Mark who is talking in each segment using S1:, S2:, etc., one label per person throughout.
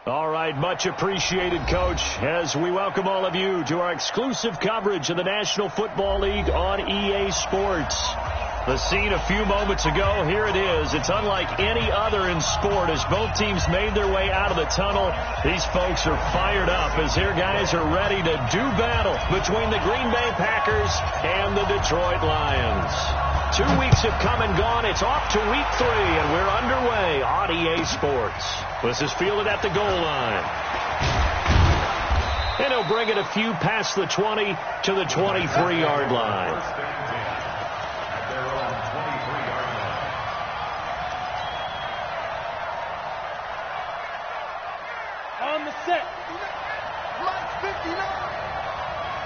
S1: All right, much appreciated, Coach, as we welcome all of you to our exclusive coverage of the National Football League on EA Sports. The scene a few moments ago, here it is. It's unlike any other in sport as both teams made their way out of the tunnel. These folks are fired up as their guys are ready to do battle between the Green Bay Packers and the Detroit Lions. 2 weeks have come and gone. It's off to week 3, and we're underway on EA Sports. This is fielded at the goal line. And he'll bring it a few past the 20 to the 23-yard line.
S2: On the set. Block 59.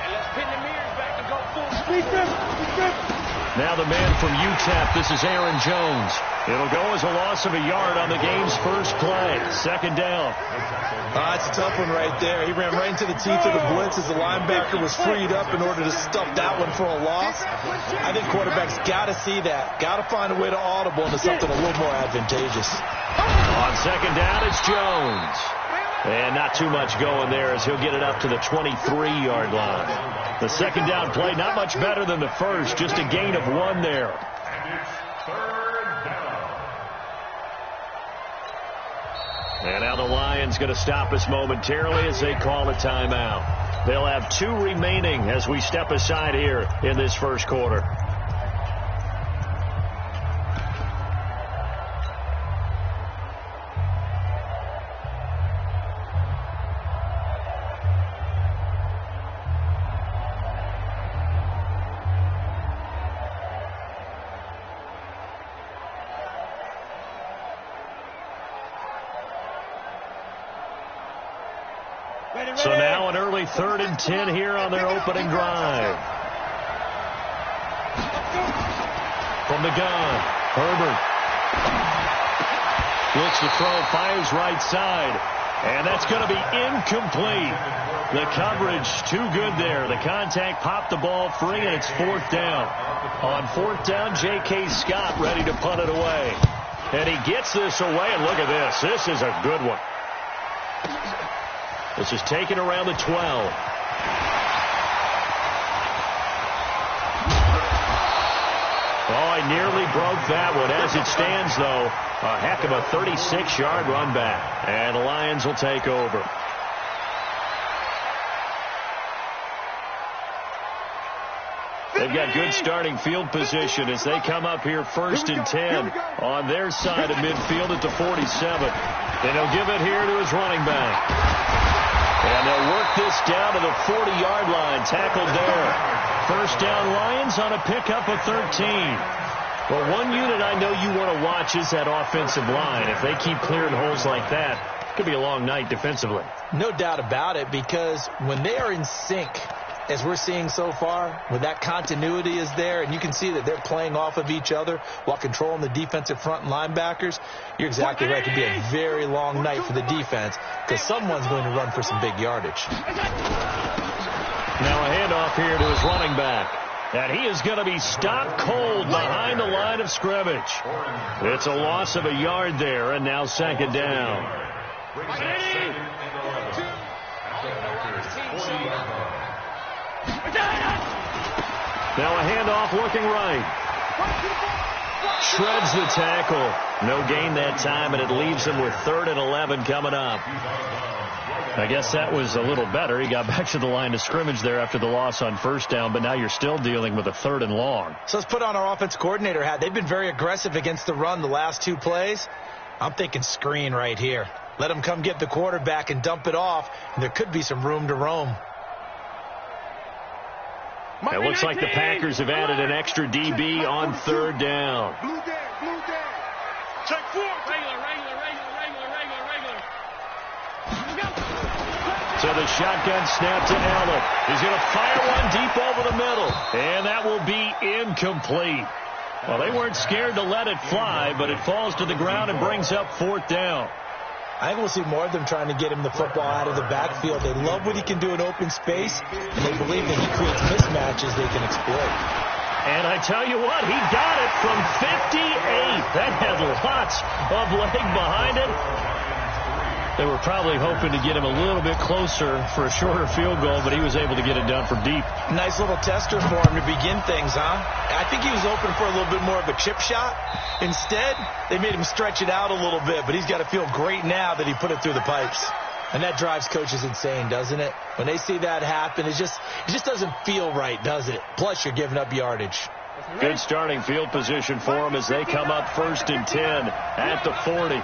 S2: And let's pin the mirrors back and go full speed.
S1: Now the man from UTEP, this is Aaron Jones. It'll go as a loss of a yard on the game's first play. Second down.
S3: It's a tough one right there. He ran right into the teeth of the blitz as the linebacker was freed up in order to stuff that one for a loss. I think quarterbacks got to see that. Got to find a way to audible into something a little more advantageous.
S1: On second down, it's Jones. And not too much going there as he'll get it up to the 23-yard line. The second down play, not much better than the first, just a gain of 1 there. And now the Lions going to stop us momentarily as they call a timeout. They'll have 2 remaining as we step aside here in this first quarter. So now an early 3rd and 10 here on their opening drive. From the gun, Herbert looks to throw, fires right side, and that's going to be incomplete. The coverage too good there. The contact popped the ball free, and it's 4th down. On 4th down, J.K. Scott ready to punt it away. And he gets this away, and look at this. This is a good one. This is taken around the 12. Oh, he nearly broke that one. As it stands, though, a heck of a 36-yard run back. And the Lions will take over. They've got good starting field position as they come up here 1st and 10 on their side of midfield at the 47. And he'll give it here to his running back. And they'll work this down to the 40-yard line. Tackled there. First down, Lions on a pickup of 13. Well, one unit I know you want to watch is that offensive line. If they keep clearing holes like that, it could be a long night defensively.
S3: No doubt about it, because when they are in sync, as we're seeing so far, when that continuity is there, and you can see that they're playing off of each other while controlling the defensive front and linebackers, you're exactly right. It could be a very long night for the defense because someone's going to run for some big yardage.
S1: Now a handoff here to his running back. And he is going to be stopped cold behind the line of scrimmage. It's a loss of a yard there, and now 2nd down. Now a handoff looking right. Shreds the tackle. No gain that time, and it leaves him with 3rd and 11 coming up. I guess that was a little better. He got back to the line of scrimmage there after the loss on 1st down, but now you're still dealing with a 3rd and long.
S3: So let's put on our offense coordinator hat. They've been very aggressive against the run the last 2 plays. I'm thinking screen right here. Let them come get the quarterback and dump it off, and there could be some room to roam.
S1: It looks like the Packers have added an extra DB on 3rd down.
S2: Check 4.
S1: To with a shotgun snap to Allen. He's going to fire one deep over the middle. And that will be incomplete. Well, they weren't scared to let it fly, but it falls to the ground and brings up 4th down.
S3: I think we'll see more of them trying to get him the football out of the backfield. They love what he can do in open space, and they believe that he creates mismatches they can exploit.
S1: And I tell you what, he got it from 58. That had lots of leg behind it. They were probably hoping to get him a little bit closer for a shorter field goal, but he was able to get it down from deep.
S3: Nice little tester for him to begin things, huh? I think he was open for a little bit more of a chip shot. Instead, they made him stretch it out a little bit, but he's got to feel great now that he put it through the pipes. And that drives coaches insane, doesn't it? When they see that happen, it just doesn't feel right, does it? Plus, you're giving up yardage.
S1: Good starting field position for them as they come up 1st and 10 at the 40.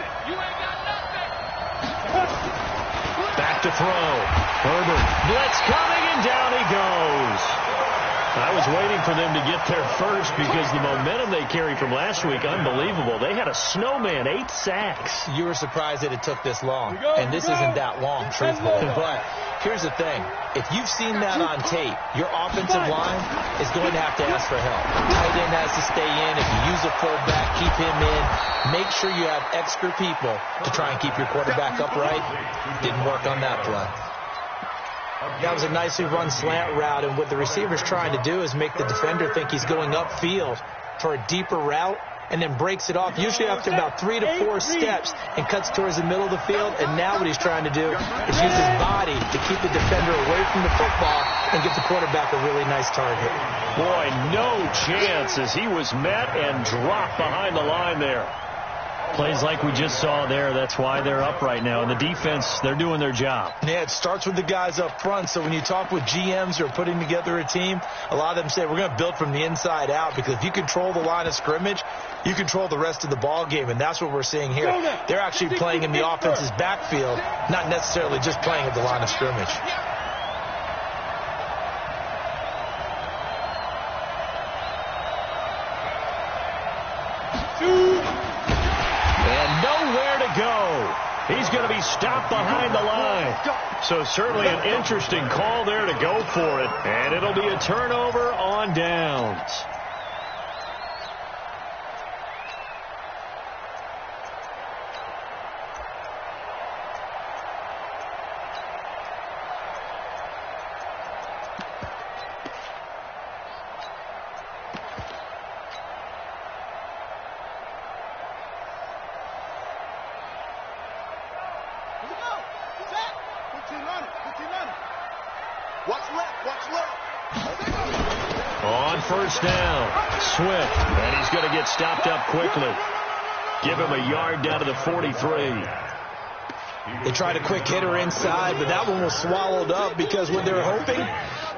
S1: Back to throw. Herbert. Blitz coming, and down he goes. I was waiting for them to get there first because the momentum they carried from last week, unbelievable. They had a snowman, 8 sacks.
S3: You were surprised that it took this long, and this isn't that long, truthfully. But here's the thing. If you've seen that on tape, your offensive line is going to have to ask for help. Tight end has to stay in. If you use a fullback, keep him in. Make sure you have extra people to try and keep your quarterback upright. Didn't work on that play. That was a nicely run slant route, and what the receiver's trying to do is make the defender think he's going upfield for a deeper route, and then breaks it off, usually after about 3 to 4 steps, and cuts towards the middle of the field. And now what he's trying to do is use his body to keep the defender away from the football and get the quarterback a really nice target.
S1: Boy, no chance as he was met and dropped behind the line there. Plays like we just saw there. That's why they're up right now. And the defense, they're doing their job.
S3: Yeah, it starts with the guys up front. So when you talk with GMs who are putting together a team, a lot of them say we're going to build from the inside out, because if you control the line of scrimmage, you control the rest of the ball game. And that's what we're seeing here. They're actually playing in the offense's backfield, not necessarily just playing at the line of scrimmage.
S1: He's going to be stopped behind the line. So certainly an interesting call there to go for it. And it'll be a turnover on downs. On 1st down, Swift, and he's going to get stopped up quickly. Give him a yard down to the 43.
S3: They tried a quick hitter inside, but that one was swallowed up because when they're hoping,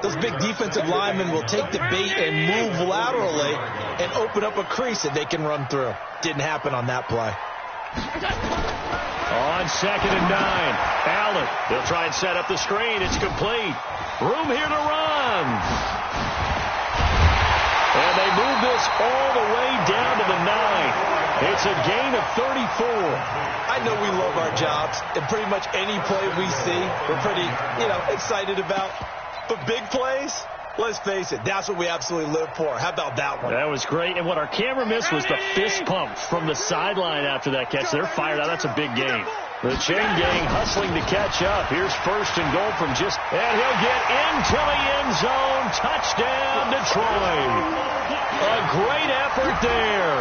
S3: those big defensive linemen will take the bait and move laterally and open up a crease that they can run through. Didn't happen on that play.
S1: On 2nd and 9, Allen. They'll try and set up the screen. It's complete. Room here to run. And they move this all the way down to the 9. It's a gain of 34.
S3: I know we love our jobs, and pretty much any play we see, we're pretty, excited about. But big plays, let's face it, that's what we absolutely live for. How about that one?
S1: That was great. And what our camera missed was the fist pump from the sideline after that catch. They're fired out. That's a big game. The chain gang hustling to catch up. Here's 1st and goal from and he'll get into the end zone. Touchdown, Detroit. A great effort there.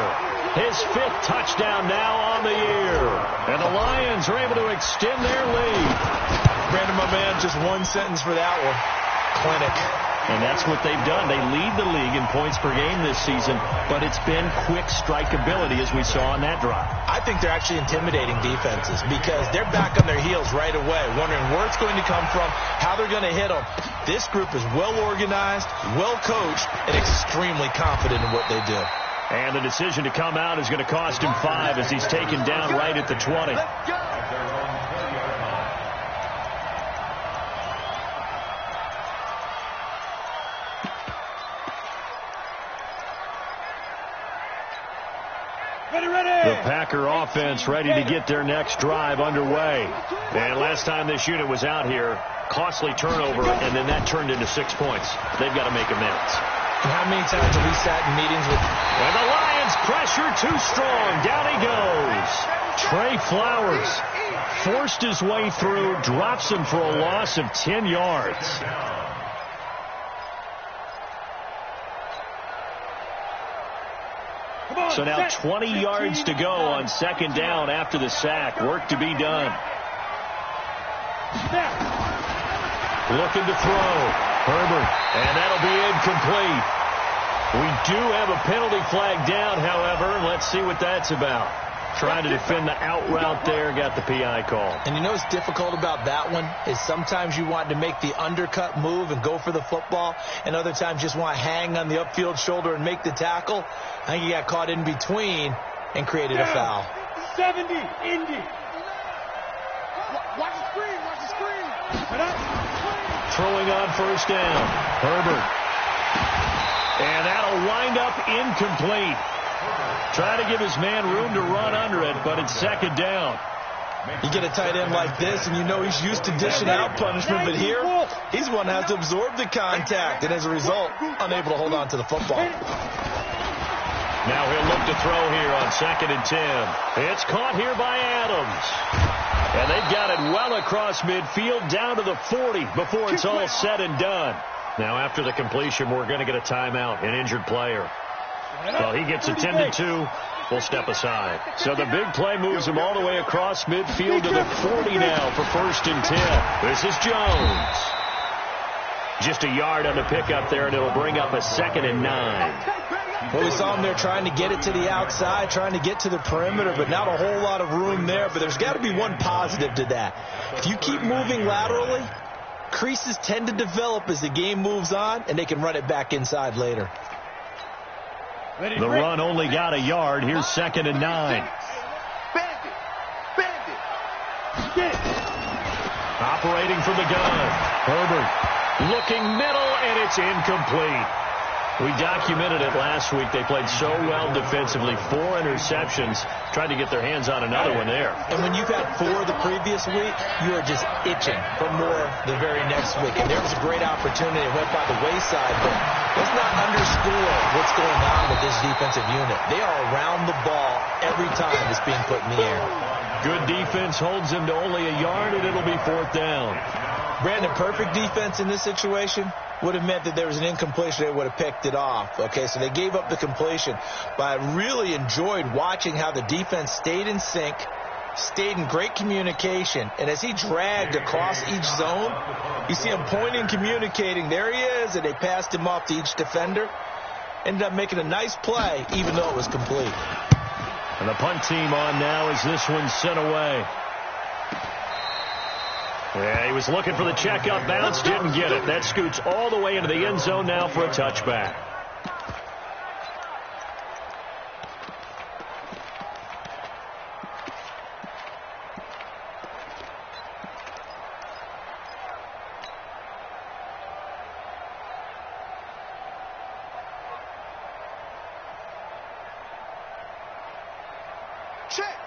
S1: His 5th touchdown now on the year. And the Lions are able to extend their lead.
S3: Brandon, my man, just one sentence for that one. Clinic.
S1: And that's what they've done. They lead the league in points per game this season, but it's been quick strike ability as we saw on that drive.
S3: I think they're actually intimidating defenses because they're back on their heels right away, wondering where it's going to come from, how they're going to hit them. This group is well organized, well coached, and extremely confident in what they do.
S1: And the decision to come out is going to cost him 5 as he's taken down right at the 20. The Packer offense ready to get their next drive underway. And last time this unit was out here, Costly turnover, and then that turned into 6 points. They've got to make amends.
S3: And how many times have we sat in meetings with...
S1: And the Lions pressure too strong. Down he goes. Trey Flowers forced his way through, drops him for a loss of 10 yards. So now 20 yards to go on second down after the sack. Work to be done. Looking to throw. Herbert. And that'll be incomplete. We do have a penalty flag down, however. Let's see what that's about. Trying to defend the out route there. Got the PI call.
S3: And you know what's difficult about that one is sometimes you want to make the undercut move and go for the football, and other times just want to hang on the upfield shoulder and make the tackle. I think he got caught in between and created a foul.
S2: 70, Indy. Watch the screen, watch the screen.
S1: Throwing on first down. Herbert. And that'll wind up incomplete. Trying to give his man room to run under it, but it's second down.
S3: You get a tight end like this, and you know he's used to dishing out punishment, but here, he's the one that has to absorb the contact, and as a result, unable to hold on to the football.
S1: Now he'll look to throw here on 2nd and 10. It's caught here by Adams. And they've got it well across midfield, down to the 40 before it's all said and done. Now after the completion, we're going to get a timeout, an injured player. Well, he gets attended to. We'll step aside. So the big play moves him all the way across midfield to the 40 now for 1st and 10. This is Jones. Just a yard on the pickup there, and it'll bring up a 2nd and 9.
S3: Well, we saw him there trying to get it to the outside, trying to get to the perimeter, but not a whole lot of room there. But there's got to be one positive to that. If you keep moving laterally, creases tend to develop as the game moves on, and they can run it back inside later.
S1: The run only got a yard. Here's 2nd and 9. Operating from the gun. Herbert looking middle, and it's incomplete. We documented it last week. They played so well defensively. 4 interceptions. Tried to get their hands on another one there.
S3: And when you've had 4 the previous week, you are just itching for more the very next week. And there was a great opportunity. It went by the wayside, but let's not underscore what's going on with this defensive unit. They are around the ball every time it's being put in the air.
S1: Good defense holds them to only a yard, and it'll be 4th down.
S3: Brandon, perfect defense in this situation would have meant that there was an incompletion. They would have picked it off. Okay, so they gave up the completion. But I really enjoyed watching how the defense stayed in sync, stayed in great communication. And as he dragged across each zone, you see him pointing, communicating. There he is, and they passed him off to each defender. Ended up making a nice play, even though it was complete.
S1: And the punt team on now as this one's sent away. Yeah, he was looking for the check-up bounce, didn't get it. That scoots all the way into the end zone now for a touchback.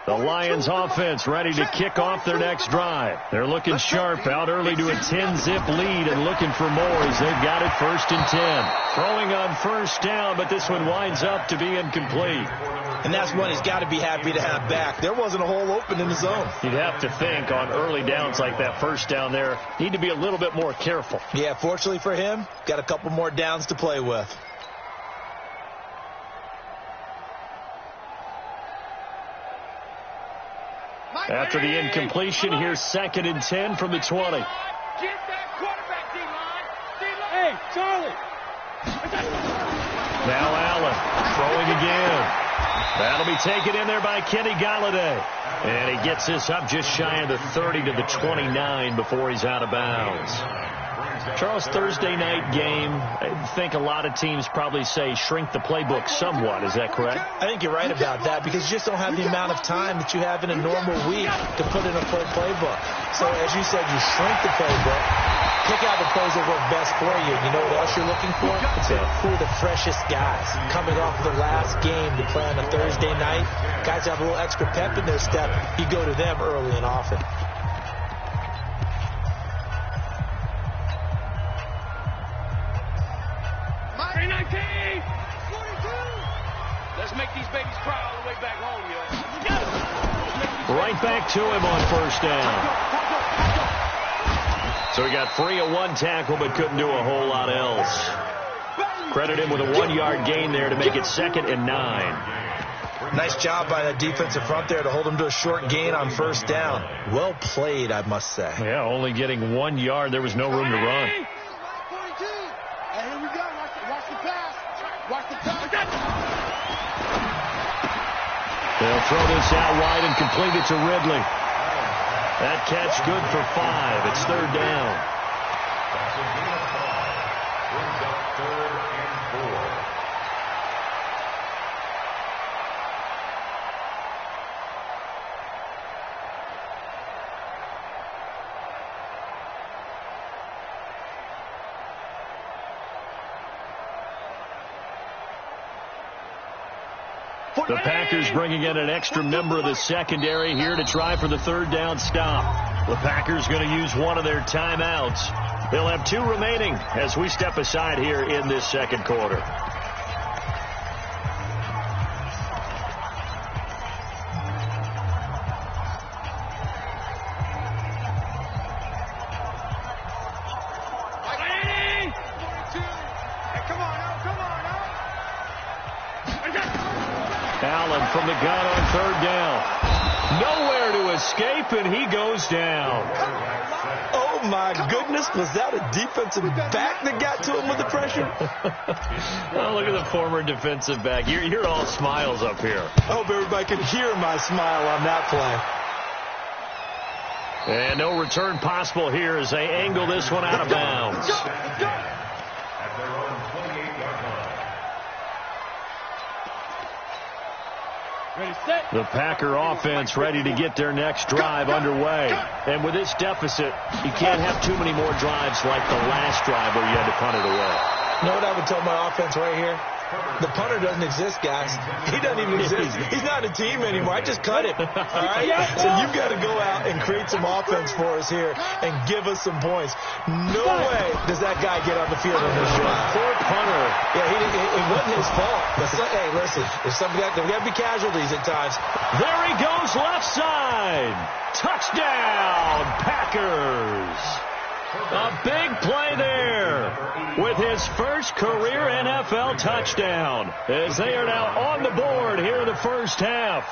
S1: The Lions offense ready to kick off their next drive. They're looking sharp, out early to a 10-zip lead and looking for more as they've got it 1st and 10. Throwing on first down, but this one winds up to be incomplete.
S3: And that's one he's got to be happy to have back. There wasn't a hole open in the zone.
S1: You'd have to think on early downs like that first down there, need to be a little bit more careful.
S3: Yeah, fortunately for him, got a couple more downs to play with.
S1: After the incompletion, here's 2nd and 10 from the 20.
S2: Get that quarterback, D-line. Hey, Charlie.
S1: Now Allen throwing again. That'll be taken in there by Kenny Golladay. And he gets this up just shy of the 30 to the 29 before he's out of bounds. Charles, Thursday night game, I think a lot of teams probably say shrink the playbook somewhat. Is that correct?
S3: I think you're right about that because you just don't have the amount of time that you have in a normal week to put in a full playbook. So, as you said, you shrink the playbook, pick out the plays that work best for you. You know what else you're looking for? Who are the freshest guys coming off the last game to play on a Thursday night? Guys have a little extra pep in their step. You go to them early and often.
S2: Let's make these babies cry all the way back home, yo.
S1: Right back to him on first down. So he got free of one tackle, but couldn't do a whole lot else. Credit him with a 1-yard gain there to make it 2nd and 9.
S3: Nice job by that defensive front there to hold him to a short gain on first down. Well played, I must say.
S1: Yeah, only getting 1 yard. There was no room to run.
S2: Hey, here we go. Watch the pass. Watch the pass.
S1: They'll throw this out wide and complete it to Ridley. That catch good for 5. It's 3rd down. The Packers bringing in an extra member of the secondary here to try for the 3rd down stop. The Packers going to use one of their timeouts. They'll have 2 remaining as we step aside here in this 2nd quarter. Allen from the gun on 3rd down. Nowhere to escape, and he goes down.
S3: Oh, my goodness. Was that a defensive back that got to him with the pressure?
S1: Oh, look at the former defensive back. You're all smiles up here.
S3: I hope everybody can hear my smile on that play.
S1: And no return possible here as they angle this one out of bounds. The Packer offense ready to get their next drive underway. And with this deficit, you can't have too many more drives like the last drive where you had to punt it away.
S3: You know what I would tell my offense right here? The punter doesn't exist, guys. He doesn't even exist. He's not a team anymore. I just cut him. All right? So you've got to go out and create some offense for us here and give us some points. No way does that guy get on the field on this drive.
S1: Poor punter.
S3: Yeah, it wasn't his fault. But hey, listen, there's got to be casualties at times.
S1: There he goes, left side. Touchdown, Packers. A big play there with his first career NFL touchdown as they are now on the board here in the first half.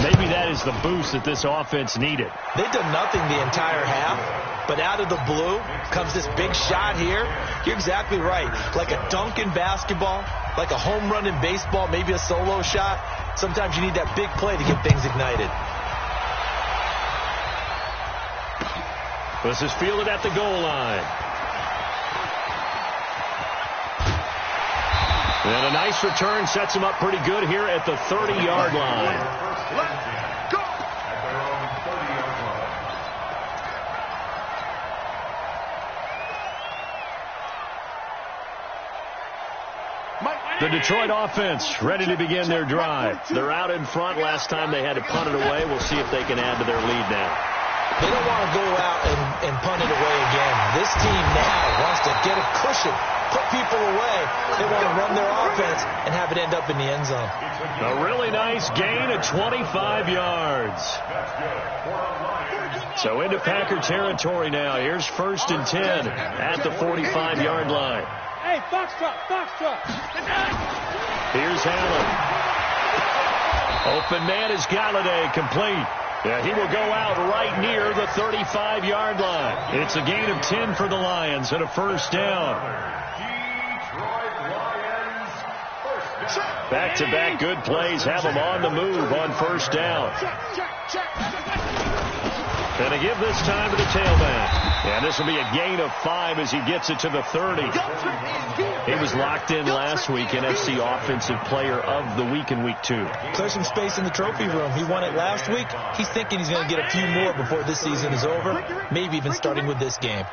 S1: Maybe that is the boost that this offense needed.
S3: They've done nothing the entire half, but out of the blue comes this big shot here. You're exactly right. Like a dunk in basketball, like a home run in baseball, maybe a solo shot. Sometimes you need that big play to get things ignited.
S1: This is fielded at the goal line. And a nice return sets him up pretty good here at the 30-yard line.
S2: Let's go!
S1: The Detroit offense ready to begin their drive. They're out in front. Last time they had to punt it away. We'll see if they can add to their lead now.
S3: They don't want to go out and punt it away again. This team now wants to get a cushion, put people away. They want to run their offense and have it end up in the end zone.
S1: A really nice gain of 25 yards. So into Packer territory now. Here's 1st and 10 at the 45-yard line.
S2: Hey, Foxtrot.
S1: Here's Allen. Open man is Galladay, complete. Yeah, he will go out right near the 35-yard line. It's a gain of 10 for the Lions and a first down. Back-to-back good plays have them on the move on first down. And they give this time to the tailback. And this will be a gain of 5 as he gets it to the 30. He was locked in last week, NFC Offensive Player of the Week in Week 2.
S3: Clear some space in the trophy room. He won it last week. He's thinking he's going to get a few more before this season is over, maybe even starting with this game.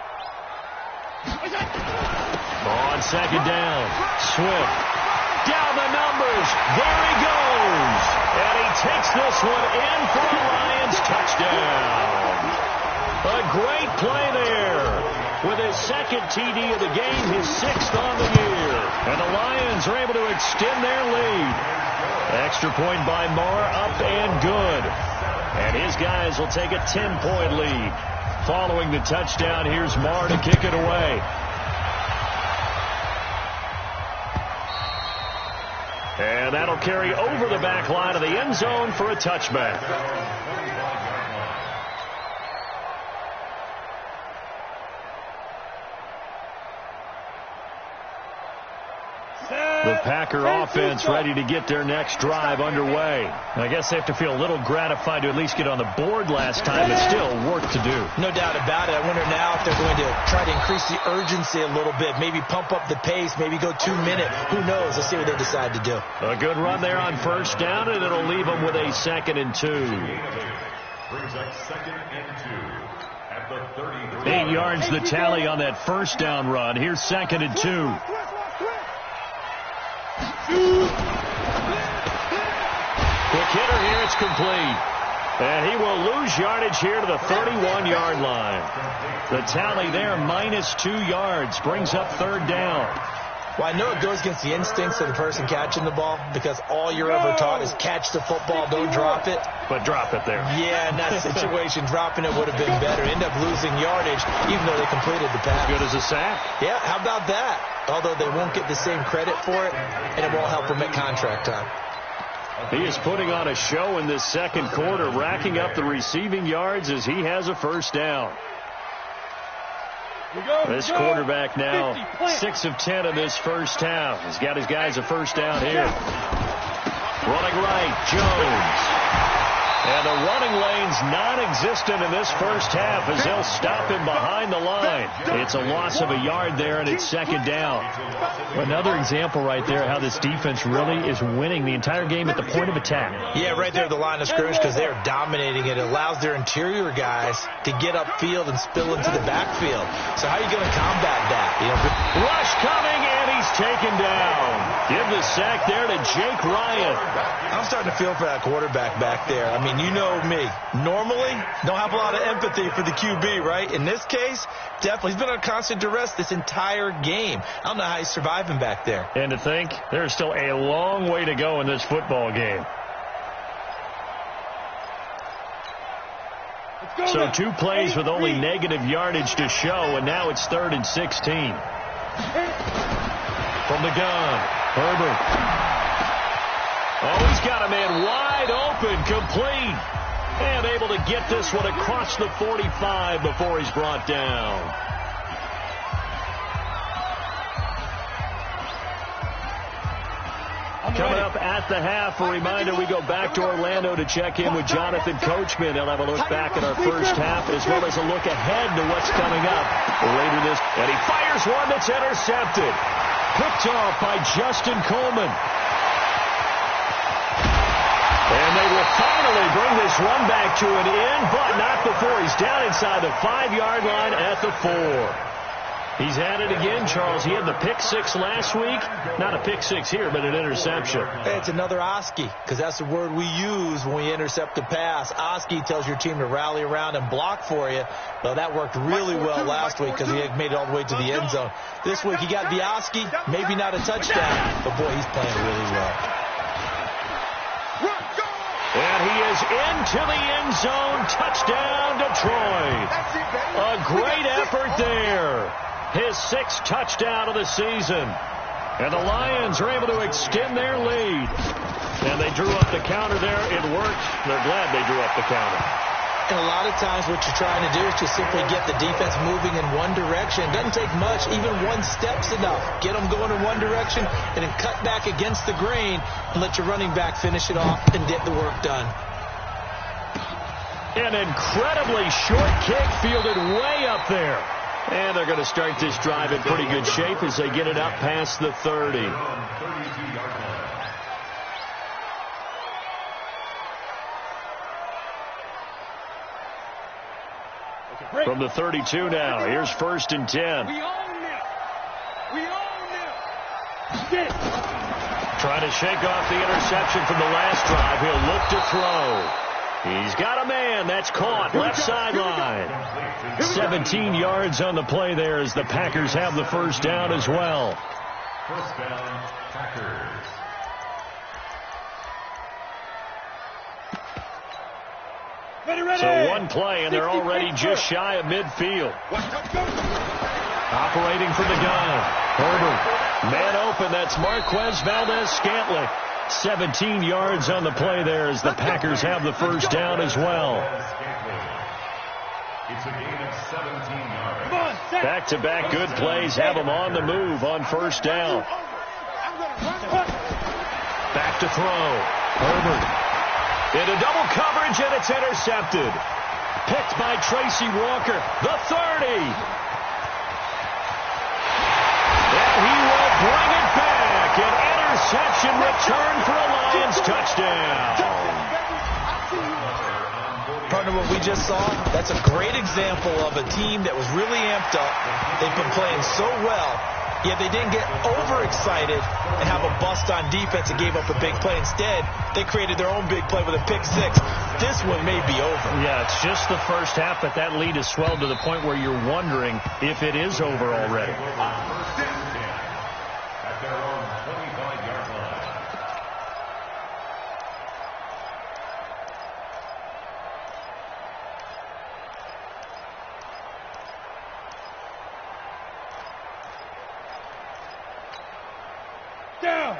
S1: On second down, Swift. Down the numbers. There he goes. And he takes this one in for a Lions touchdown. A great play there with his second TD of the game, his 6th on the year. And the Lions are able to extend their lead. Extra point by Marr, up and good. And his guys will take a 10-point lead. Following the touchdown, here's Marr to kick it away. And that'll carry over the back line of the end zone for a touchback. The Packer offense ready to get their next drive underway. I guess they have to feel a little gratified to at least get on the board last time, but still work to do.
S3: No doubt about it. I wonder now if they're going to try to increase the urgency a little bit, maybe pump up the pace, maybe go 2 minute. Who knows? Let's see what they decide to do.
S1: A good run there on first down, and it'll leave them with a 2nd and 2.
S4: Brings up 2nd and 2 at the 33.
S1: 8 yards the tally on that first down run. Here's 2nd and 2. Quick hitter here. It's complete. And he will lose yardage here to the 31-yard line. The tally there, -2 yards. Brings up 3rd down.
S3: Well, I know it goes against the instincts of the person catching the ball because all you're ever taught is catch the football, don't drop it.
S1: But drop it there.
S3: Yeah, in that situation, dropping it would have been better. End up losing yardage, even though they completed the pass.
S1: As good as a sack.
S3: Yeah, how about that? Although they won't get the same credit for it, and it won't help them at contract time.
S1: He is putting on a show in this second quarter, racking up the receiving yards as he has a first down. This quarterback now 6 of 10 in this first half. He's got his guys a first down here. Running right, Jones. And the running lane's non-existent in this first half as they'll stop him behind the line. It's a loss of a yard there, and it's 2nd down.
S5: Another example right there how this defense really is winning the entire game at the point of attack.
S3: Yeah, right there at the line of scrimmage because they're dominating it. It allows their interior guys to get upfield and spill into the backfield. So how are you going to combat that?
S1: Rush coming, and he's taken down. Give the sack there to Jake Ryan.
S3: I'm starting to feel for that quarterback back there. I mean, you know me. Normally, don't have a lot of empathy for the QB, right? In this case, definitely. He's been under constant duress this entire game. I don't know how he's surviving back there.
S1: And to think, there's still a long way to go in this football game. So 2 plays with only negative yardage to show, and now it's 3rd and 16. From the gun, Herbert. Oh, he's got a man wide open, complete. And able to get this one across the 45 before he's brought down. Coming up at the half, a reminder, we go back to Orlando to check in with Jonathan Coachman. He'll have a look back at our first half as well as a look ahead to what's coming up later this. And he fires one that's intercepted. Picked off by Justin Coleman. And they will finally bring this run back to an end, but not before he's down inside the 5-yard line at the 4. He's had it again, Charles. He had the pick 6 last week. Not a pick 6 here, but an interception.
S3: It's another Oski, because that's the word we use when we intercept a pass. Oski tells your team to rally around and block for you. Well, that worked really well last week because he had made it all the way to the end zone. This week he got the Oski, maybe not a touchdown, but boy, he's playing really well.
S1: And he is into the end zone. Touchdown, Detroit. A great effort there. His 6th touchdown of the season. And the Lions are able to extend their lead. And they drew up the counter there. It worked. They're glad they drew up the counter.
S3: And a lot of times what you're trying to do is just simply get the defense moving in one direction. It doesn't take much. Even 1 step's enough. Get them going in one direction and then cut back against the grain and let your running back finish it off and get the work done.
S1: An incredibly short kick fielded way up there. And they're going to start this drive in pretty good shape as they get it up past the 30. From the 32 now, here's 1st and 10.
S2: We own this. We own this.
S1: Trying to shake off the interception from the last drive. He'll look to throw. He's got a man. That's caught. Left sideline. 17 yards on the play there as the Packers have the first down as well.
S4: First down, Packers.
S1: So one play, and they're already just shy of midfield. Operating from the gun. Herbert. Man open. That's Marquez Valdes-Scantling. 17 yards on the play there as the Packers have the first down as well.
S4: It's a gain of 17 yards.
S1: Back-to-back good plays have them on the move on first down. Back to throw. Herbert. Into double coverage, and it's intercepted. Picked by Tracy Walker. The 30. And he will bring it back. An interception return for a Lions touchdown.
S3: Partner, what we just saw, that's a great example of a team that was really amped up. They've been playing so well, yet they didn't get overexcited and have a bust on defense and gave up a big play. Instead, they created their own big play with a pick six. This one may be over.
S1: Yeah, it's just the first half, but that lead has swelled to the point where you're wondering if it is over already.
S4: At their own 25-yard line.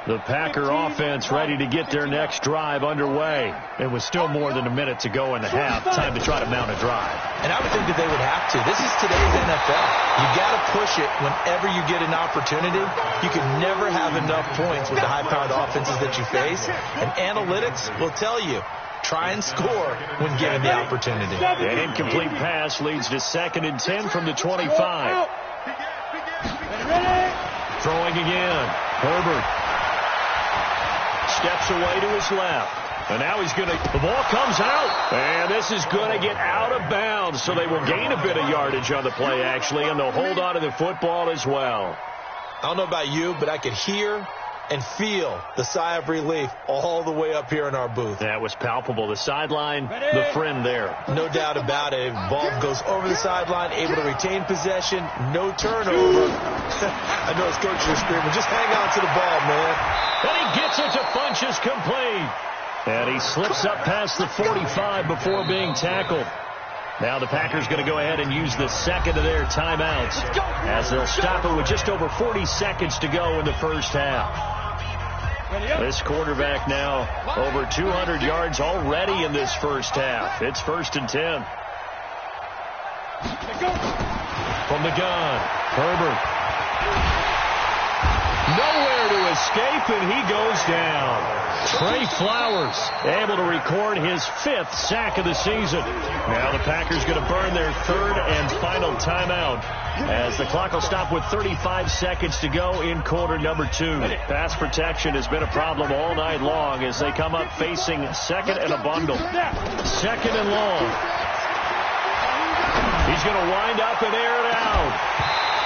S1: The Packer offense ready to get their next drive underway. It was still more than a minute to go in the half. Time to try to mount a drive.
S3: And I would think that they would have to. This is today's NFL. You got to push it whenever you get an opportunity. You can never have enough points with the high-powered offenses that you face. And analytics will tell you, try and score when given the opportunity.
S1: An incomplete pass leads to 2nd and 10 from the 25. Throwing again. Herbert. Steps away to his left. And now he's going to, the ball comes out. And this is going to get out of bounds. So they will gain a bit of yardage on the play, actually, and they'll hold on to the football as well.
S3: I don't know about you, but I could hear and feel the sigh of relief all the way up here in our booth.
S1: That was palpable. The sideline, the friend there.
S3: No doubt about it. Ball goes over the sideline, able to retain possession, no turnover. I know his coach is screaming, just hang on to the ball, man.
S1: And he gets it to Funchess complete. And he slips up past the 45 before being tackled. Now the Packers going to go ahead and use the second of their timeouts as they'll stop it with just over 40 seconds to go in the first half. This quarterback now over 200 yards already in this first half. It's 1st and 10. From the gun, Herbert. Nowhere to escape, and he goes down. Trey Flowers able to record his 5th sack of the season. Now the Packers going to burn their 3rd and final timeout as the clock will stop with 35 seconds to go in quarter number 2. Pass protection has been a problem all night long as they come up facing 2nd and a bundle. 2nd and long. He's going to wind up and air it out.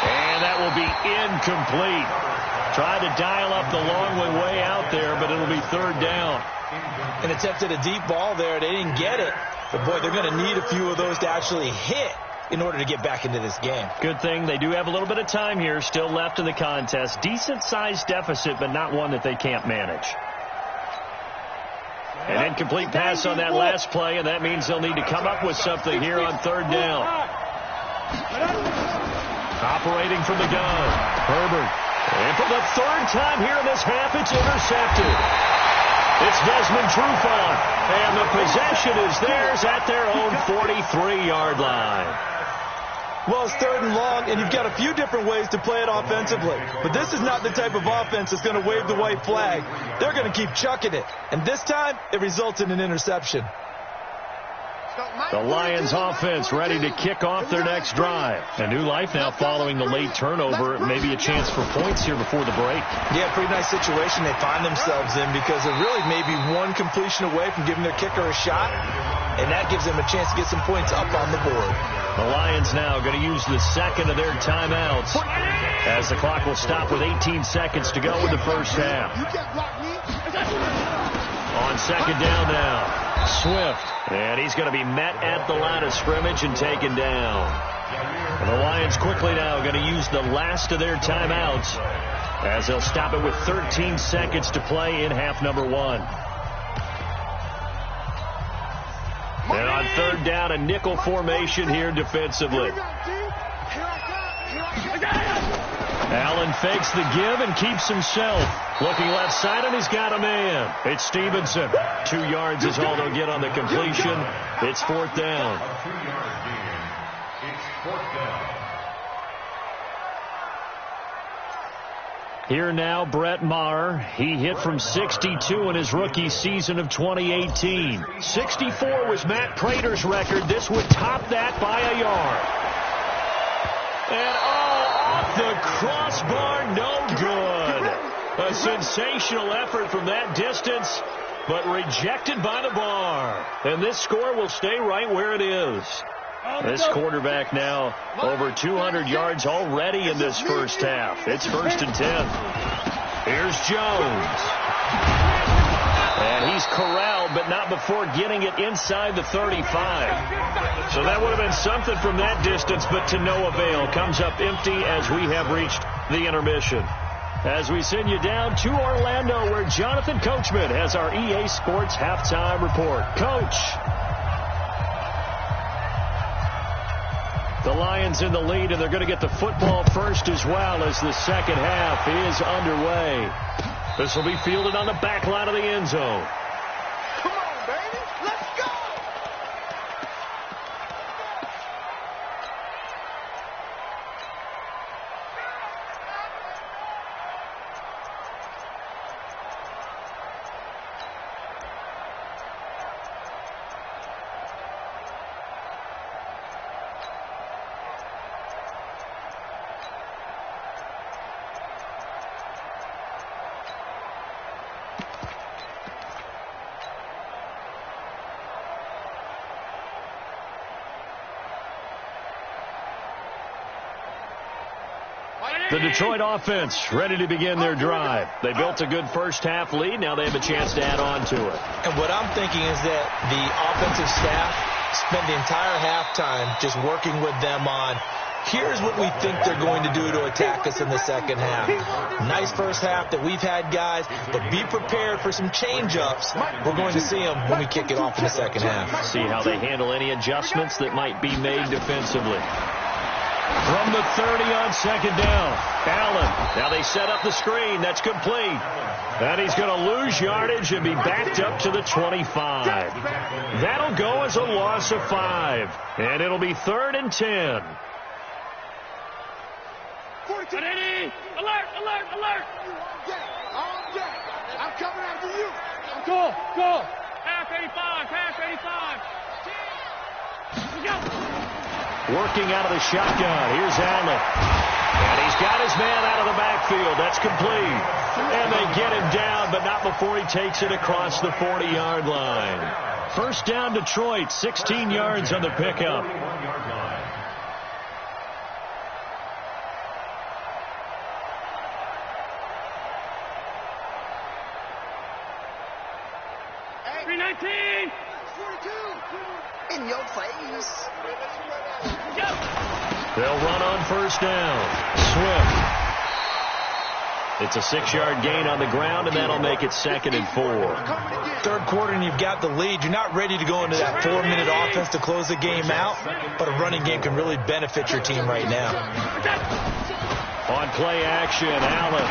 S1: And that will be incomplete. Tried to dial up the long way out there, but it'll be 3rd down.
S3: And attempted a deep ball there. They didn't get it. But, boy, they're going to need a few of those to actually hit in order to get back into this game.
S1: Good thing they do have a little bit of time here still left in the contest. Decent-sized deficit, but not one that they can't manage. An incomplete pass on that last play, and that means they'll need to come up with something here on 3rd down. Operating from the gun, Herbert. And for the 3rd time here in this half, it's intercepted. It's Desmond Trufant, and the possession is theirs at their own 43-yard line.
S3: Well, it's 3rd and long, and you've got a few different ways to play it offensively. But this is not the type of offense that's going to wave the white flag. They're going to keep chucking it. And this time, it results in an interception.
S1: The Lions offense ready to kick off their next drive. A new life now following the late turnover. Maybe a chance for points here before the break.
S3: Yeah, pretty nice situation they find themselves in because they're really maybe one completion away from giving their kicker a shot. And that gives them a chance to get some points up on the board.
S1: The Lions now going to use the 2nd of their timeouts as the clock will stop with 18 seconds to go in the first half. On 2nd down now, Swift. And he's going to be met at the line of scrimmage and taken down. And the Lions quickly now going to use the last of their timeouts as they'll stop it with 13 seconds to play in half number 1. And on third down, a nickel formation here defensively. Allen fakes the give and keeps himself. Looking left side, and he's got a man. It's Stevenson. 2 yards is all they'll get on the completion. It's 4th down.
S4: A 2-yard gain. It's 4th down.
S1: Here now, Brett Maher. He hit from 62 in his rookie season of 2018. 64 was Matt Prater's record. This would top that by a yard. And off the crossbar, no good. A sensational effort from that distance, but rejected by the bar. And this score will stay right where it is. This quarterback now over 200 yards already in this first half. It's 1st and 10. Here's Jones. And he's corralled, but not before getting it inside the 35. So that would have been something from that distance, but to no avail. Comes up empty as we have reached the intermission. As we send you down to Orlando, where Jonathan Coachman has our EA Sports halftime report. Coach. The Lions in the lead, and they're going to get the football first as well as the second half is underway. This will be fielded on the back line of the end zone.
S2: Come on, baby. Let's go.
S1: The Detroit offense ready to begin their drive. They built a good first half lead. Now they have a chance to add on to it.
S3: And what I'm thinking is that the offensive staff spent the entire halftime just working with them on, here's what we think they're going to do to attack us in the second half. Nice first half that we've had, guys, but be prepared for some change-ups. We're going to see them when we kick it off in the second half.
S1: See how they handle any adjustments that might be made defensively. From the 30 on second down, Allen. Now they set up the screen. That's complete. And he's going to lose yardage and be backed up to the 25. That'll go as a loss of 5. And it'll be 3rd and 10.
S2: Ready? Alert, alert, alert. All day. I'm coming after you. Go. Pass 85, pass 85. Let's go.
S1: Working out of the shotgun. Here's Allen. And he's got his man out of the backfield. That's complete. And they get him down, but not before he takes it across the 40-yard line. First down, Detroit. 16 yards on the pickup.
S2: In your face.
S1: They'll run on first down. Swift. It's a 6-yard gain on the ground, and that'll make it 2nd and 4.
S3: Third quarter, and you've got the lead. You're not ready to go into that 4-minute offense to close the game out, but a running game can really benefit your team right now.
S1: On play action, Allen.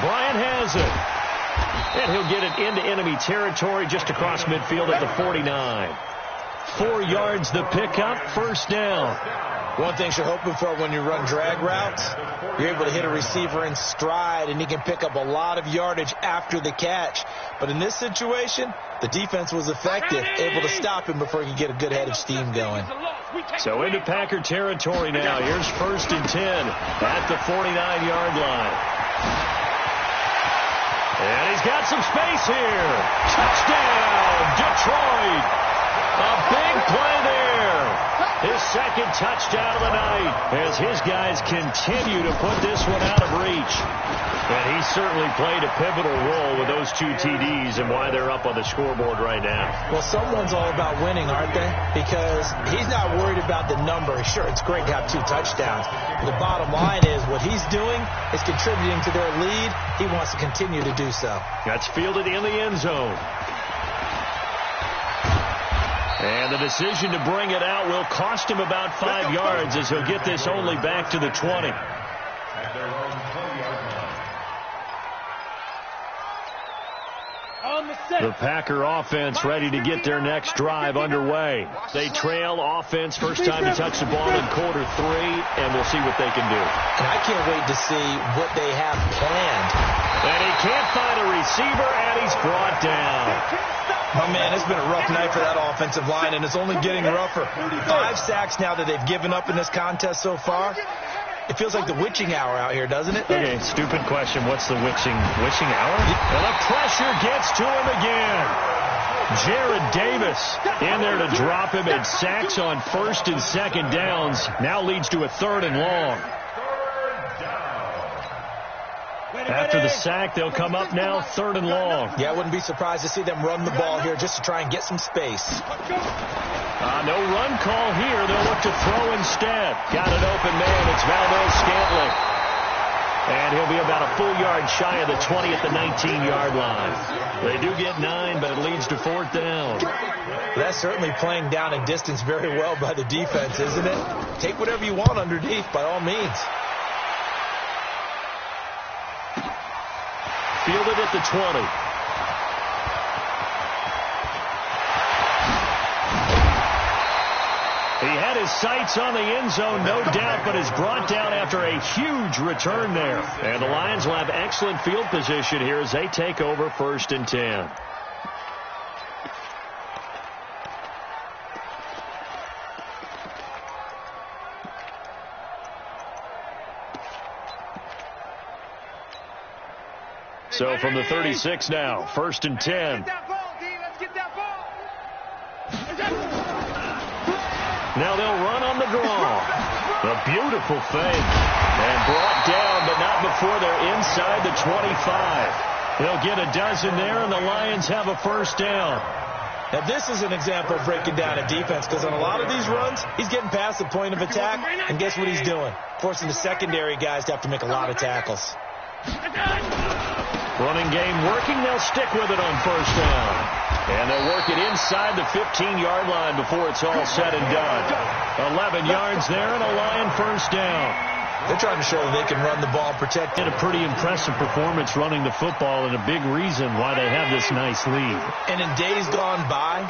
S1: Bryant has it. And he'll get it into enemy territory just across midfield at the 49. 4 yards the pickup, first down.
S3: One thing you're hoping for when you run drag routes, you're able to hit a receiver in stride, and he can pick up a lot of yardage after the catch. But in this situation, the defense was effective, able to stop him before he could get a good head of steam going.
S1: So into Packer territory now. Here's 1st and 10 at the 49-yard line. And he's got some space here. Touchdown, Detroit. A big play there. His second touchdown of the night as his guys continue to put this one out of reach. And he certainly played a pivotal role with those 2 TDs and why they're up on the scoreboard right now.
S3: Well, someone's all about winning, aren't they? Because he's not worried about the number. Sure, it's great to have 2 touchdowns. But the bottom line is what he's doing is contributing to their lead. He wants to continue to do so.
S1: That's fielded in the end zone. And the decision to bring it out will cost him about 5 yards as he'll get this only back to the 20.
S4: At their own 20-yard line.
S1: The Packer offense ready to get their next drive underway. They trail offense first time to touch the ball in quarter 3, and we'll see what they can do.
S3: And I can't wait to see what they have planned.
S1: And he can't find a receiver, and he's brought down.
S3: Oh, man, it's been a rough night for that offensive line, and it's only getting rougher. 5 sacks now that they've given up in this contest so far. It feels like the witching hour out here, doesn't it?
S1: Okay, stupid question. What's the witching hour? And the pressure gets to him again. Jared Davis in there to drop him, and sacks on first and second downs. Now leads to a 3rd and long. After the sack, they'll come up now 3rd and long.
S3: Yeah, I wouldn't be surprised to see them run the ball here just to try and get some space.
S1: No run call here. They'll look to throw instead. Got an open man. It's Valdes-Scantling. And he'll be about a full yard shy of the 20 at the 19-yard line. They do get 9, but it leads to 4th down.
S3: That's certainly playing down in distance very well by the defense, isn't it? Take whatever you want underneath, by all means.
S1: Fielded at the 20. He had his sights on the end zone, no doubt, but is brought down after a huge return there. And the Lions will have excellent field position here as they take over 1st and 10. So from the 36 now, 1st and 10. Now they'll run on the draw. A beautiful fake. And brought down, but not before they're inside the 25. They'll get a dozen there, and the Lions have a 1st down.
S3: Now, this is an example of breaking down a defense, because on a lot of these runs, he's getting past the point of attack, and guess what he's doing? Forcing the secondary guys to have to make a lot of tackles.
S1: Running game working. They'll stick with it on 1st down. And they'll work it inside the 15-yard line before it's all said and done. 11 yards there and a Lion 1st down.
S3: They're trying to show that they can run the ball and protect.
S1: Had a pretty impressive performance running the football, and a big reason why they have this nice lead.
S3: And in days gone by,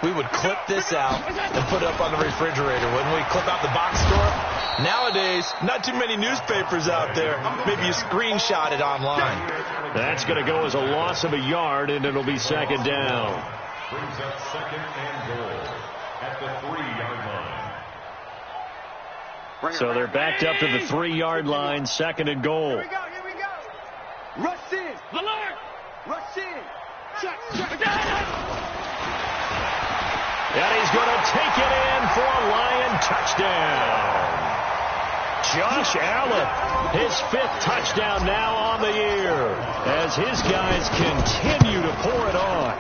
S3: we would clip this out and put it up on the refrigerator, wouldn't we? Clip out the box score. Nowadays, not too many newspapers out there. Maybe you screenshot it online.
S1: That's going to go as a loss of a yard, and it'll be 2nd down.
S4: Brings up 2nd and goal at the 3-yard line.
S1: So they're backed up to the 3-yard line, 2nd and goal.
S2: Here we go. Rush in. Alert. Rush in. Check.
S1: And he's going to take it in for a Lion touchdown. Josh Allen, his 5th touchdown now on the year as his guys continue to pour it on.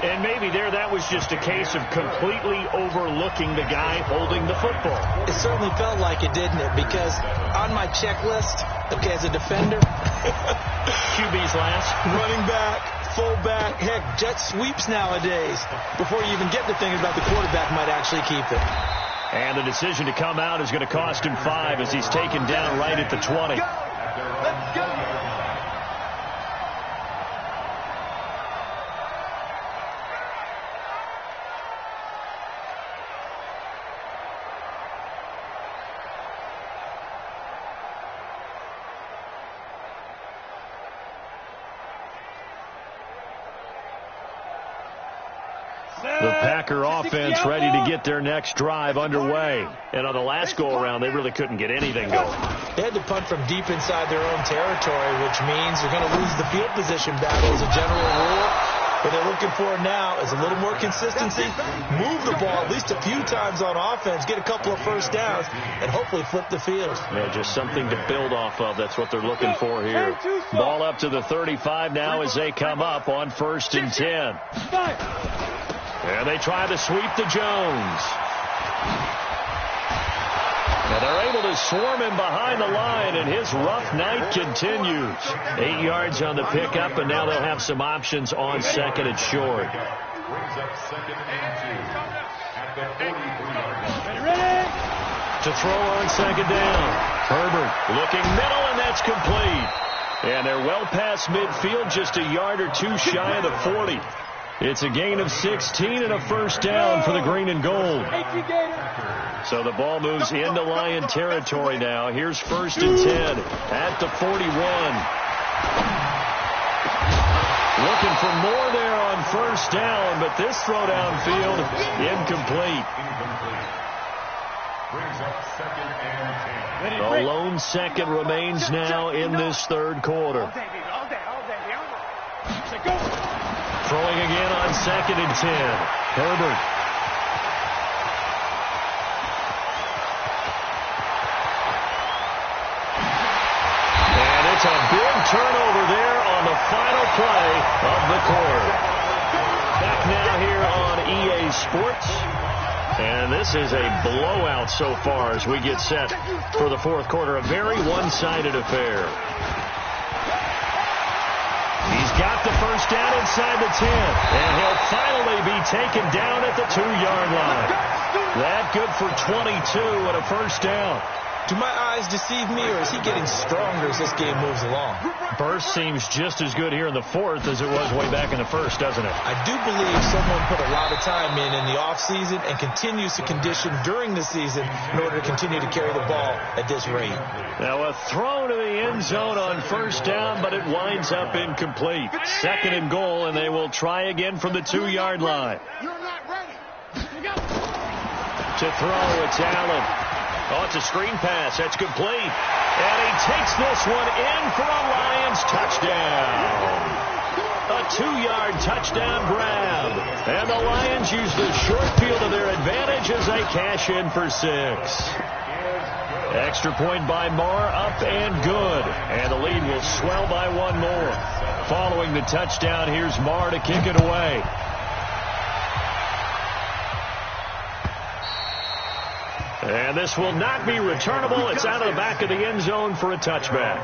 S1: And maybe that was just a case of completely overlooking the guy holding the football.
S3: It certainly felt like it, didn't it? Because on my checklist, okay, as a defender,
S1: QB's last.
S3: Running back, fullback, heck, jet sweeps nowadays. Before you even get to thinking about the quarterback might actually keep it.
S1: And the decision to come out is going to cost him 5 as he's taken down right at the 20.
S2: Let's go.
S1: The Packer offense ready to get their next drive underway. And on the last go-around, they really couldn't get anything going.
S3: They had to punt from deep inside their own territory, which means they're going to lose the field position battle as a general rule. What they're looking for now is a little more consistency, move the ball at least a few times on offense, get a couple of first downs, and hopefully flip the field.
S1: Yeah, just something to build off of. That's what they're looking for here. Ball up to the 35 now as they come up on 1st and 10. And they try to sweep to Jones. And they're able to swarm him behind the line, and his rough night continues. 8 yards on the pickup, and now they'll have some options on 2nd and short.
S4: Brings up 2nd and 2 at the 43-yard line.
S2: Ready?
S1: To throw on 2nd down. Herbert looking middle, and that's complete. And they're well past midfield, just a yard or two shy of the 40. It's a gain of 16 and a first down for the green and gold. So the ball moves into Lion territory now. Here's 1st and 10 at the 41. Looking for more there on 1st down, but this throw downfield incomplete.
S4: Brings up 2nd and 10.
S1: The lone second remains now in this 3rd quarter. Throwing again on 2nd and 10. Herbert. And it's a big turnover there on the final play of the quarter. Back now here on EA Sports. And this is a blowout so far as we get set for the 4th quarter. A very one-sided affair. He's got the first down inside the 10. And he'll finally be taken down at the 2-yard line. That good for 22 and a first down.
S3: Do my eyes deceive me, or is he getting stronger as this game moves along?
S1: Burst seems just as good here in the 4th as it was way back in the 1st, doesn't it?
S3: I do believe someone put a lot of time in the offseason and continues to condition during the season in order to continue to carry the ball at this rate.
S1: Now a throw to the end zone on 1st down, but it winds up incomplete. 2nd and goal, and they will try again from the 2-yard line.
S2: You're not ready.
S1: To throw, it's Allen. Oh, it's a screen pass. That's complete. And he takes this one in for a Lions touchdown. A 2-yard touchdown grab. And the Lions use the short field to their advantage as they cash in for 6. Extra point by Marr, up and good. And the lead will swell by 1 more. Following the touchdown, here's Marr to kick it away. And this will not be returnable. It's out of the back of the end zone for a touchback.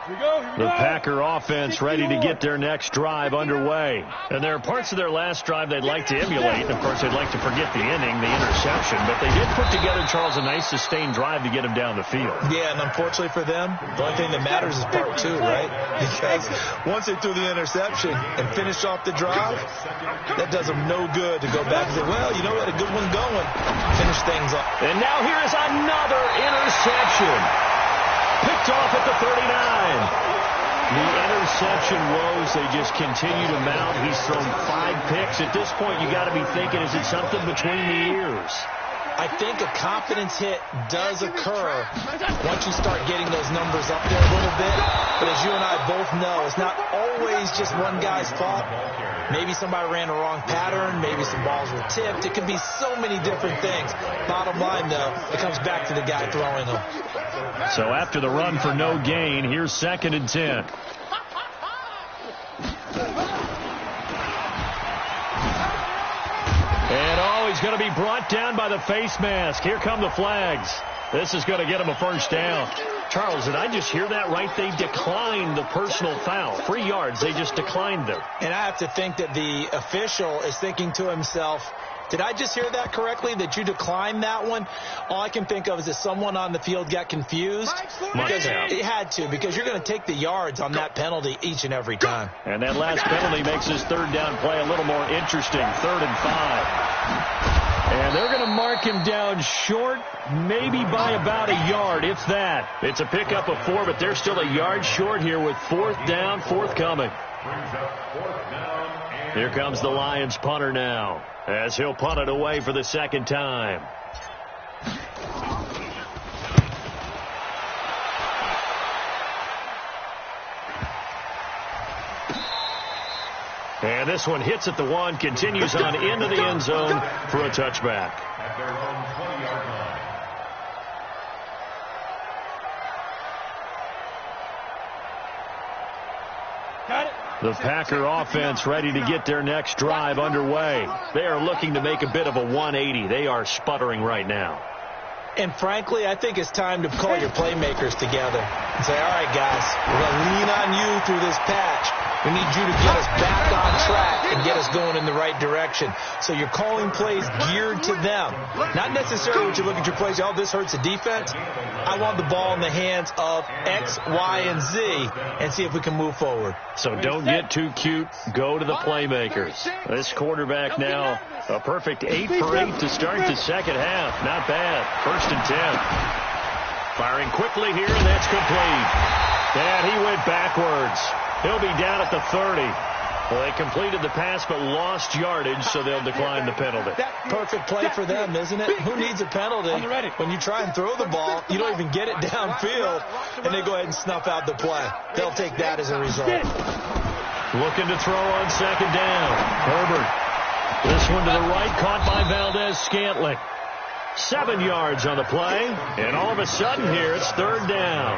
S1: The Packer offense ready to get their next drive underway. And there are parts of their last drive they'd like to emulate. Of course, they'd like to forget the inning, the interception. But they did put together, Charles, a nice sustained drive to get him down the field.
S3: Yeah, and unfortunately for them, the only thing that matters is part 2, right? Because once they threw the interception and finished off the drive, that does them no good to go back and say, well, you know what, a good one going. Finish things off.
S1: And now here is another interception. Picked off at the 39. The interception woes, they just continue to mount. He's thrown 5 picks. At this point, you got to be thinking, is it something between the ears?
S3: I think a confidence hit does occur once you start getting those numbers up there a little bit. But as you and I both know, it's not always just one guy's fault. Maybe somebody ran the wrong pattern. Maybe some balls were tipped. It could be so many different things. Bottom line, though, it comes back to the guy throwing them.
S1: So after the run for no gain, here's 2nd and 10. And he's going to be brought down by the face mask. Here come the flags. This is going to get him a first down. Charles, did I just hear that right? They declined the personal foul. 3 yards, they just declined them.
S3: And I have to think that the official is thinking to himself, did I just hear that correctly, that you declined that one? All I can think of is that someone on the field got confused. Because it had to, because you're going to take the yards on that penalty each and every time.
S1: And that last penalty makes his 3rd down play a little more interesting. 3rd and 5. And they're going to mark him down short, maybe by about a yard, if that. It's a pickup of 4, but they're still a yard short here with 4th down, forthcoming. Here comes the Lions punter now, as he'll punt it away for the 2nd time. This one hits at the 1, continues on into the end zone for a touchback.
S4: At their own 20-yard line.
S1: The Packer offense ready to get their next drive underway. They are looking to make a bit of a 180. They are sputtering right now.
S3: And frankly, I think it's time to call your playmakers together and say, all right, guys, we're going to lean on you through this patch. We need you to get us back on track and get us going in the right direction. So you're calling plays geared to them. Not necessarily when you look at your plays, oh, this hurts the defense. I want the ball in the hands of X, Y, and Z and see if we can move forward.
S1: So don't get too cute. Go to the playmakers. This quarterback now, a perfect 8 for 8 to start the second half. Not bad. 1st and 10. Firing quickly here, and that's complete. And he went backwards. He'll be down at the 30. Well, they completed the pass but lost yardage, so they'll decline the penalty.
S3: Perfect play for them, isn't it? Who needs a penalty? When you try and throw the ball, you don't even get it downfield, and they go ahead and snuff out the play. They'll take that as a result.
S1: Looking to throw on 2nd down. Herbert. This one to the right, caught by Valdez-Scantling. 7 yards on the play, and all of a sudden here it's 3rd down.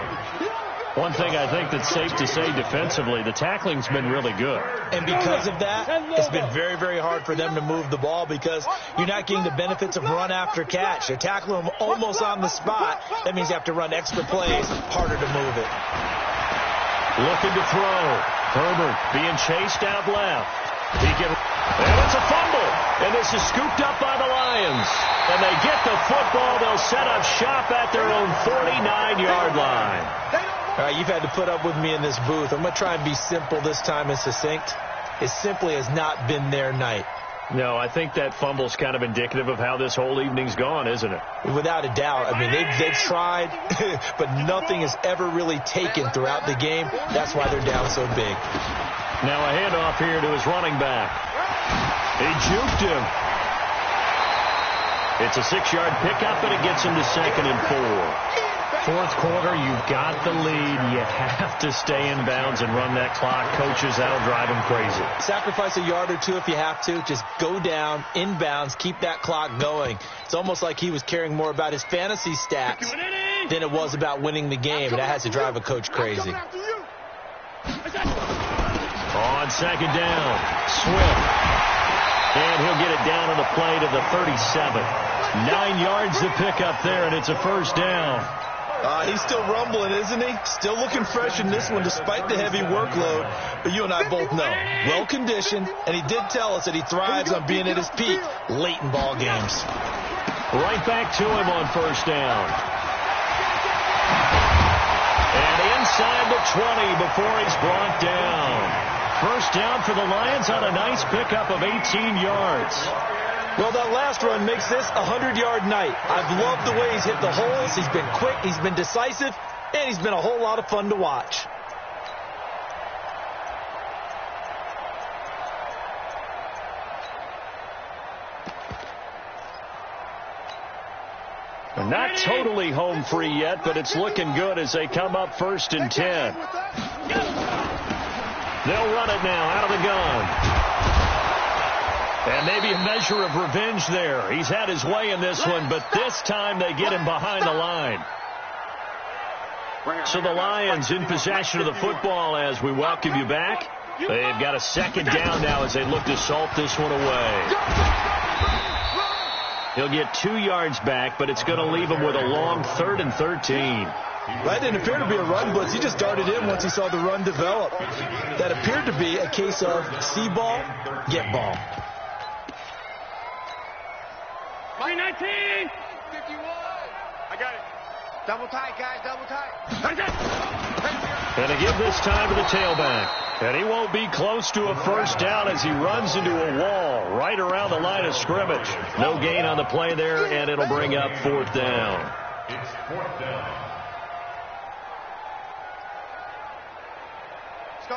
S1: One thing I think that's safe to say defensively, the tackling's been really good.
S3: And because of that, it's been very, very hard for them to move the ball because you're not getting the benefits of run after catch. They're tackling them almost on the spot. That means you have to run extra plays, harder to move it.
S1: Looking to throw. Herbert being chased out left. And it's a fumble. And this is scooped up by the Lions. And they get the football. They'll set up shop at their own 49-yard line.
S3: All right, you've had to put up with me in this booth. I'm going to try and be simple this time and succinct. It simply has not been their night.
S1: No, I think that fumble's kind of indicative of how this whole evening's gone, isn't it?
S3: Without a doubt. I mean, they've tried, but nothing is ever really taken throughout the game. That's why they're down so big.
S1: Now a handoff here to his running back. He juked him. It's a 6-yard pickup, and it gets him to 2nd and 4. 4th quarter, you've got the lead. You have to stay in bounds and run that clock. Coaches, that'll drive them crazy.
S3: Sacrifice a yard or two if you have to. Just go down, in bounds, keep that clock going. It's almost like he was caring more about his fantasy stats than it was about winning the game. And that has to drive a coach crazy.
S1: On 2nd down, Swift. And he'll get it down on the play to the 37. 9 yards to pick up there, and it's a 1st down.
S3: He's still rumbling, isn't he? Still looking fresh in this one despite the heavy workload. But you and I both know, well-conditioned, and he did tell us that he thrives on being at his peak late in ball games.
S1: Right back to him on 1st down. And inside the 20 before he's brought down. 1st down for the Lions on a nice pickup of 18 yards.
S3: Well, that last run makes this a 100-yard night. I've loved the way he's hit the holes. He's been quick, he's been decisive, and he's been a whole lot of fun to watch.
S1: Not totally home free yet, but it's looking good as they come up 1st and 10. They'll run it now out of the gun. And maybe a measure of revenge there. He's had his way in this one, but this time they get him behind the line. So the Lions in possession of the football as we welcome you back. They've got a 2nd down now as they look to salt this one away. He'll get 2 yards back, but it's going to leave him with a long 3rd and 13.
S3: That didn't appear to be a run blitz. He just darted in once he saw the run develop. That appeared to be a case of see ball, get ball.
S2: 19. 51. I got it. Double tight, guys. Double tight.
S1: And to give this time to the tailback. And he won't be close to a 1st down as he runs into a wall right around the line of scrimmage. No gain on the play there, and it'll bring up 4th down.
S4: It's 4th down.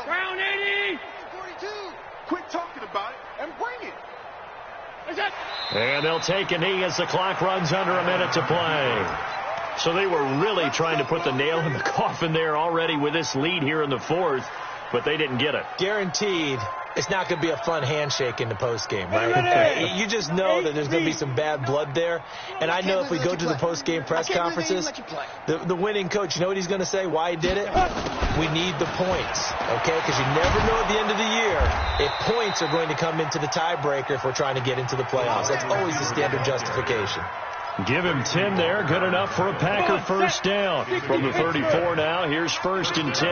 S2: Ground 80.
S6: 42. Quit talking about it and bring it.
S1: And they'll take a knee as the clock runs under a minute to play. So they were really trying to put the nail in the coffin there already with this lead here in the 4th, but they didn't get it.
S3: Guaranteed It's not going to be a fun handshake in the postgame, right? You just know that there's going to be some bad blood there. And I know if we go to the postgame press conferences, the winning coach, you know what he's going to say, why he did it? We need the points, okay? Because you never know at the end of the year if points are going to come into the tiebreaker if we're trying to get into the playoffs. That's always the standard justification.
S1: Give him 10 there. Good enough for a Packer first down. From the 34 now, here's 1st and 10.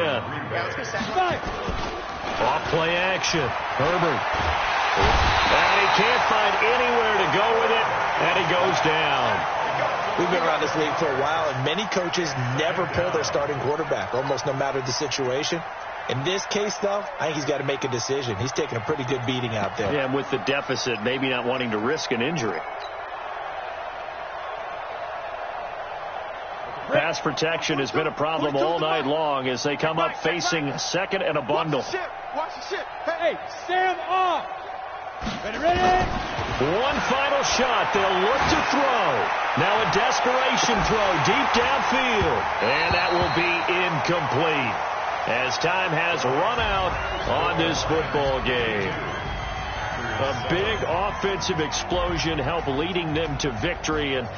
S1: Off play action. Herbert. And he can't find anywhere to go with it, and he goes down.
S3: We've been around this league for a while, and many coaches never pull their starting quarterback, almost no matter the situation. In this case, though, I think he's got to make a decision. He's taking a pretty good beating out there.
S1: Yeah, and with the deficit, maybe not wanting to risk an injury. Pass protection has been a problem all night long as they come up facing second and a bundle.
S6: Watch the shit.
S2: Hey, stand off. Ready?
S1: One final shot. They'll look to throw. Now a desperation throw deep downfield. And that will be incomplete as time has run out on this football game. A big offensive explosion helped leading them to victory. And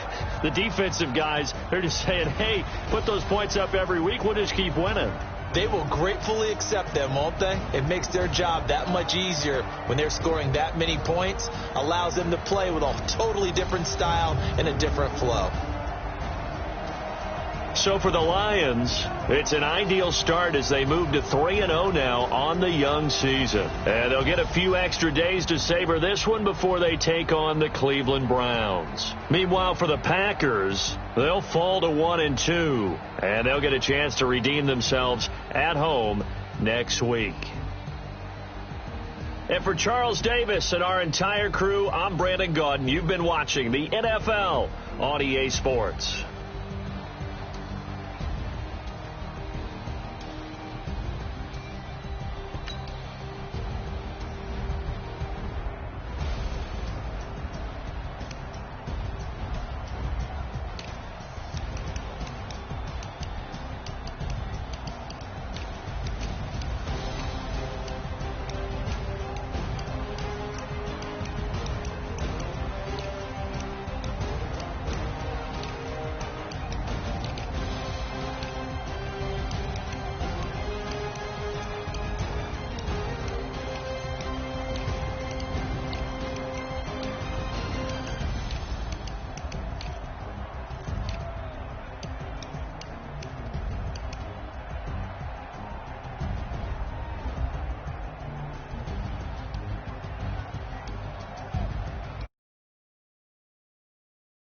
S1: the defensive guys, they're just saying, hey, put those points up every week. We'll just keep winning.
S3: They will gratefully accept them, won't they? It makes their job that much easier when they're scoring that many points. Allows them to play with a totally different style and a different flow.
S1: So for the Lions, it's an ideal start as they move to 3-0 now on the young season. And they'll get a few extra days to savor this one before they take on the Cleveland Browns. Meanwhile, for the Packers, they'll fall to 1-2, and they'll get a chance to redeem themselves at home next week. And for Charles Davis and our entire crew, I'm Brandon Gaudin. You've been watching the NFL on EA Sports.